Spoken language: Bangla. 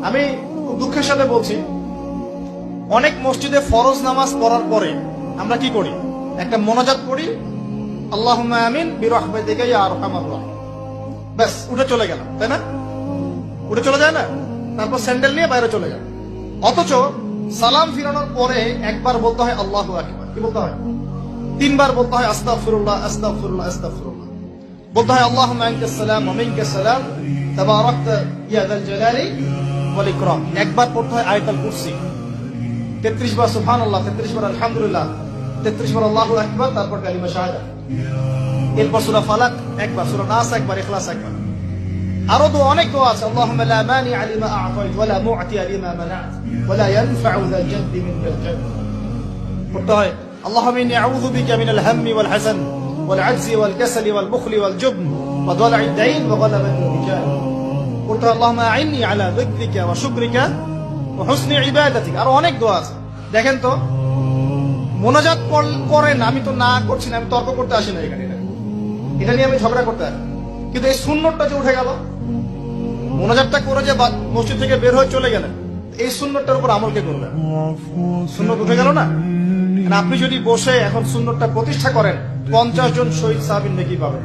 আমি খুব দুঃখের সাথে বলছি, অনেক মসজিদে ফরজ নামাজ পড়ার পরে আমরা কি করি, একটা মোনাজাত পড়ি, আল্লাহুম্মা আমিন বিরহমাতিকা ইয়া আরহামার রাহিম, ব্যাস উঠে চলে গেলাম, তাই না? উঠে চলে যায় না, তারপর স্যান্ডেল নিয়ে বাইরে চলে যায়। অথচ সালাম ফিরানোর পরে একবার বলতে হয় আল্লাহু আকবার, কি বলতে হয়? তিনবার বলতে হয় আস্তাগফিরুল্লাহ আস্তাগফিরুল্লাহ আস্তাগফিরুল্লাহ, বলতে হয় আল্লাহুম্মা আনতাস সালাম ওয়া মিনকাস সালাম তাবারাকতা ইয়া যাল জালালি ওয়াল ইকরাম। একবার পড়তে হয় আয়াতুল কুরসি, 33 বার সুবহানাল্লাহ, 33 বার আলহামদুলিল্লাহ, 33 বার আল্লাহু আকবার, তারপর কালিমা শাহাদাত। এরপর সূরা ফালাক একবার, সূরা নাস একবার, ইখলাস একবার। আরো তো অনেক দোয়া আছে, আল্লাহুম্মা লা মানিআ লিমা আ'তাইত ওয়া লা মু'তিয়া লিমা মানা'ত ওয়া লা ইয়ানফা'ু যাল জাদ্দি মিনকাল জাদ। পড়তে হয় আল্লাহুম্মা ইন্নী আউযু বিকা মিনাল হাম্মি ওয়াল হাযান ওয়াল আজজি ওয়াল কাসালি ওয়াল বুখলি ওয়াল জুবন ওয়া দালা'id দাইন ওয়া গালাবাতির রিজাল। পড়তে হয় আল্লাহুম্মা আ'ইন্নী আলা যিকরিকা ওয়া শুকরিকা ওয়া হুসনি ইবাদাতিক। আরো অনেক দোয়া আছে। দেখেন তো, মোনাজাত করেন, আমি তো না করছি না, আমি তর্ক করতে আসি না এখানে, এটা নিয়ে আমি ঝগড়া করতে আসি, কিন্তু এই সুন্নতটা যে উঠে গেল, মোনাজাতটা করে যে মসজিদ থেকে বের হয়ে চলে গেলেন, এই সুন্নতটার উপর আমল কে করবে? সুন্নত উঠে গেল না? আপনি যদি বসে এখন সুন্নতটা প্রতিষ্ঠা করেন, 50 জন শহীদ সাহাবীর নেকি পাবেন।